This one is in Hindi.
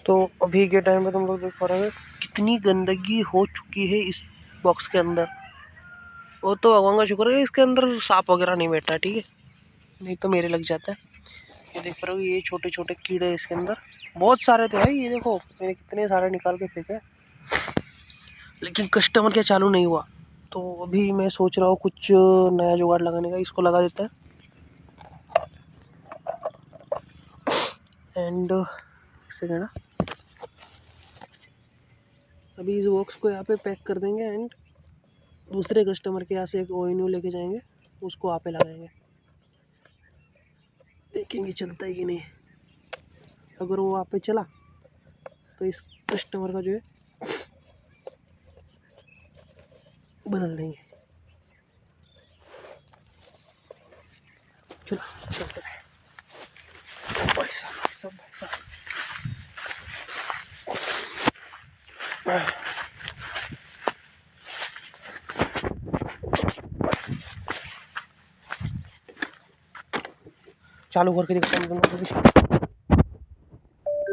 तो अभी के टाइम पे तुम लोग देख पा रहे हो कितनी गंदगी हो चुकी है इस बॉक्स के अंदर। वो तो भगवान का शुक्र है इसके अंदर सांप वगैरह नहीं बैठा, ठीक है, नहीं तो मेरे लग जाता है। ये देख पा रहे हो ये छोटे छोटे कीड़े इसके अंदर बहुत सारे थे भाई, ये देखो मैंने कितने सारे निकाल के फेंके, लेकिन कस्टमर क्या चालू नहीं हुआ। तो अभी मैं सोच रहा हूँ कुछ नया जुगाड़ लगाने का, इसको लगा देता है। एंड एक सेकेंड ना, अभी इस बॉक्स को यहाँ पे पैक कर देंगे एंड दूसरे कस्टमर के यहाँ से एक ONU लेके जाएंगे, उसको यहाँ पे लगाएंगे, देखेंगे चलता है कि नहीं। अगर वो वहाँ पे चला तो इस कस्टमर का जो है बदल देंगे। चलो चलते हैं भाई साहब, चालू करके दिखाता हूँ तुम लोगों को।